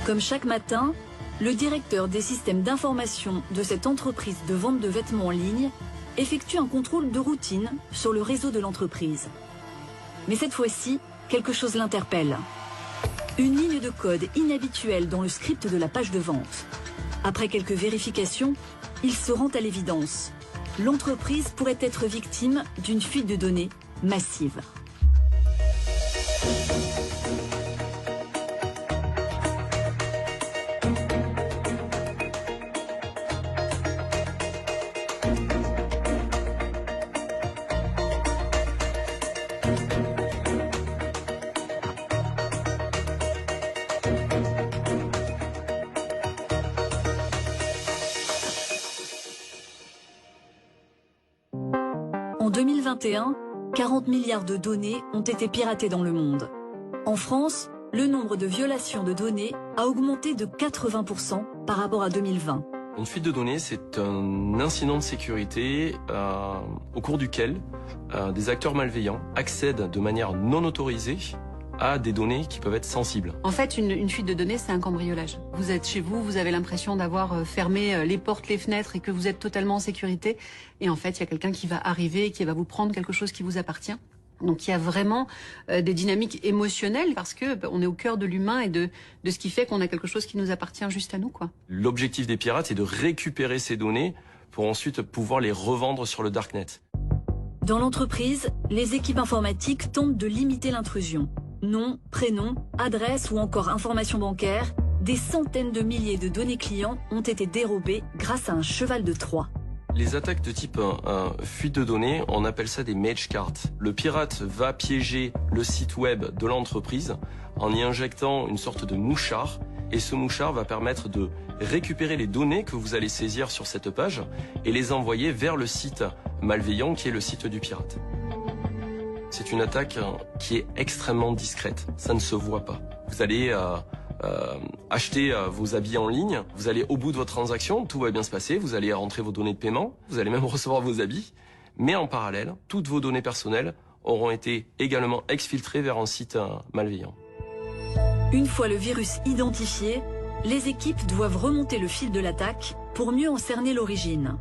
Comme chaque matin, le directeur des systèmes d'information de cette entreprise de vente de vêtements en ligne effectue un contrôle de routine sur le réseau de l'entreprise. Mais cette fois-ci, quelque chose l'interpelle. Une ligne de code inhabituelle dans le script de la page de vente. Après quelques vérifications, il se rend à l'évidence. L'entreprise pourrait être victime d'une fuite de données massive. En 2021, 40 milliards de données ont été piratées dans le monde. En France, le nombre de violations de données a augmenté de 80% par rapport à 2020. Une fuite de données, c'est un incident de sécurité au cours duquel des acteurs malveillants accèdent de manière non autorisée à des données qui peuvent être sensibles. En fait, une fuite de données, c'est un cambriolage. Vous êtes chez vous, vous avez l'impression d'avoir fermé les portes, les fenêtres et que vous êtes totalement en sécurité. Et en fait, il y a quelqu'un qui va arriver et qui va vous prendre quelque chose qui vous appartient. Donc il y a vraiment des dynamiques émotionnelles parce que on est au cœur de l'humain et de ce qui fait qu'on a quelque chose qui nous appartient juste à nous, quoi. L'objectif des pirates est de récupérer ces données pour ensuite pouvoir les revendre sur le darknet. Dans l'entreprise, les équipes informatiques tentent de limiter l'intrusion. Nom, prénom, adresse ou encore informations bancaires, des centaines de milliers de données clients ont été dérobées grâce à un cheval de Troie. Les attaques de type fuite de données, on appelle ça des mage carts. Le pirate va piéger le site web de l'entreprise en y injectant une sorte de mouchard et ce mouchard va permettre de récupérer les données que vous allez saisir sur cette page et les envoyer vers le site malveillant qui est le site du pirate. C'est une attaque qui est extrêmement discrète, ça ne se voit pas. Vous allez acheter vos habits en ligne, vous allez au bout de votre transaction, tout va bien se passer, vous allez rentrer vos données de paiement, vous allez même recevoir vos habits, mais en parallèle, toutes vos données personnelles auront été également exfiltrées vers un site malveillant. Une fois le virus identifié, les équipes doivent remonter le fil de l'attaque pour mieux en cerner l'origine.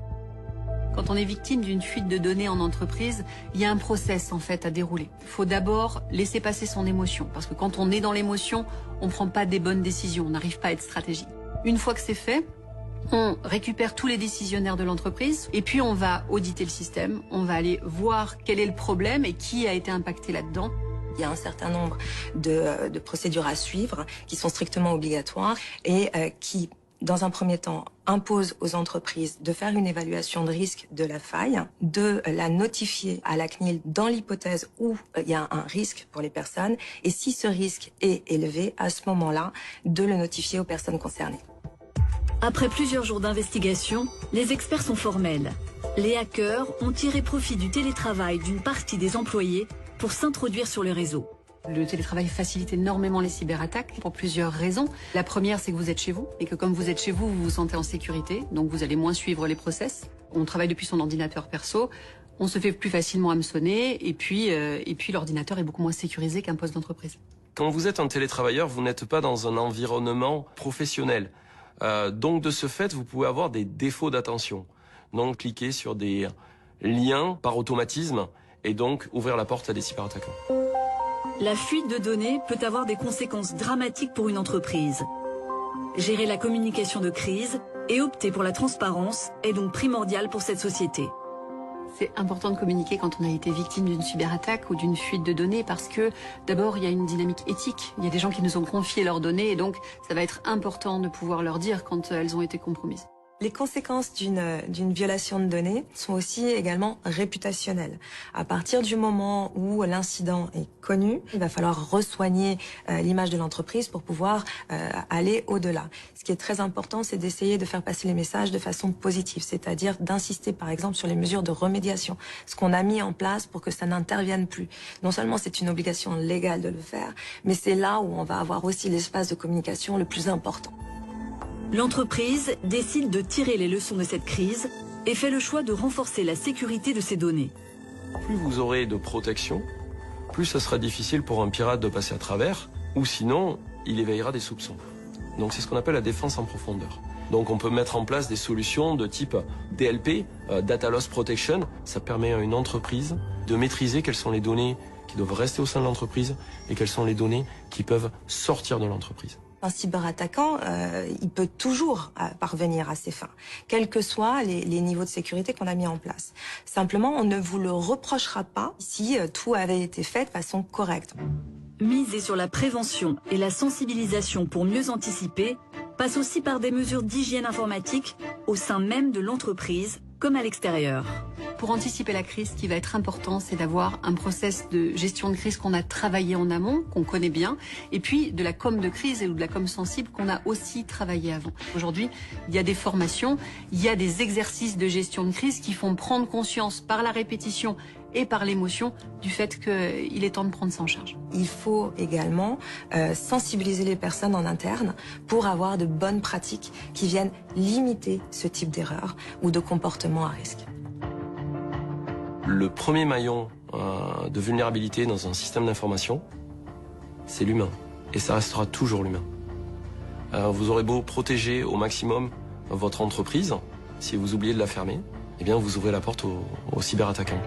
Quand on est victime d'une fuite de données en entreprise, il y a un process en fait à dérouler. Il faut d'abord laisser passer son émotion, parce que quand on est dans l'émotion, on ne prend pas des bonnes décisions, on n'arrive pas à être stratégique. Une fois que c'est fait, on récupère tous les décisionnaires de l'entreprise et puis on va auditer le système, on va aller voir quel est le problème et qui a été impacté là-dedans. Il y a un certain nombre de procédures à suivre qui sont strictement obligatoires et qui, dans un premier temps, impose aux entreprises de faire une évaluation de risque de la faille, de la notifier à la CNIL dans l'hypothèse où il y a un risque pour les personnes, et si ce risque est élevé, à ce moment-là, de le notifier aux personnes concernées. Après plusieurs jours d'investigation, les experts sont formels. Les hackers ont tiré profit du télétravail d'une partie des employés pour s'introduire sur le réseau. Le télétravail facilite énormément les cyberattaques pour plusieurs raisons. La première, c'est que vous êtes chez vous et que comme vous êtes chez vous, vous vous sentez en sécurité, donc vous allez moins suivre les process. On travaille depuis son ordinateur perso, on se fait plus facilement hameçonner et puis l'ordinateur est beaucoup moins sécurisé qu'un poste d'entreprise. Quand vous êtes un télétravailleur, vous n'êtes pas dans un environnement professionnel. Donc de ce fait, vous pouvez avoir des défauts d'attention. Donc cliquer sur des liens par automatisme et donc ouvrir la porte à des cyberattaquants. La fuite de données peut avoir des conséquences dramatiques pour une entreprise. Gérer la communication de crise et opter pour la transparence est donc primordial pour cette société. C'est important de communiquer quand on a été victime d'une cyberattaque ou d'une fuite de données parce que d'abord il y a une dynamique éthique. Il y a des gens qui nous ont confié leurs données et donc ça va être important de pouvoir leur dire quand elles ont été compromises. Les conséquences d'une violation de données sont aussi également réputationnelles. À partir du moment où l'incident est connu, il va falloir resoigner l'image de l'entreprise pour pouvoir aller au-delà. Ce qui est très important, c'est d'essayer de faire passer les messages de façon positive, c'est-à-dire d'insister par exemple sur les mesures de remédiation, ce qu'on a mis en place pour que ça n'intervienne plus. Non seulement c'est une obligation légale de le faire, mais c'est là où on va avoir aussi l'espace de communication le plus important. L'entreprise décide de tirer les leçons de cette crise et fait le choix de renforcer la sécurité de ses données. Plus vous aurez de protection, plus ça sera difficile pour un pirate de passer à travers, ou sinon, il éveillera des soupçons. Donc c'est ce qu'on appelle la défense en profondeur. Donc on peut mettre en place des solutions de type DLP, Data Loss Protection. Ça permet à une entreprise de maîtriser quelles sont les données qui doivent rester au sein de l'entreprise et quelles sont les données qui peuvent sortir de l'entreprise. Un cyberattaquant, il peut toujours parvenir à ses fins, quels que soient les niveaux de sécurité qu'on a mis en place. Simplement, on ne vous le reprochera pas si tout avait été fait de façon correcte. Miser sur la prévention et la sensibilisation pour mieux anticiper passe aussi par des mesures d'hygiène informatique au sein même de l'entreprise comme à l'extérieur. Pour anticiper la crise, ce qui va être important, c'est d'avoir un process de gestion de crise qu'on a travaillé en amont, qu'on connaît bien, et puis de la com de crise ou de la com sensible qu'on a aussi travaillé avant. Aujourd'hui, il y a des formations, il y a des exercices de gestion de crise qui font prendre conscience par la répétition et par l'émotion du fait qu'il est temps de prendre ça en charge. Il faut également sensibiliser les personnes en interne pour avoir de bonnes pratiques qui viennent limiter ce type d'erreur ou de comportement à risque. Le premier maillon de vulnérabilité dans un système d'information, c'est l'humain. Et ça restera toujours l'humain. Vous aurez beau protéger au maximum votre entreprise, si vous oubliez de la fermer, eh bien vous ouvrez la porte aux cyberattaquants.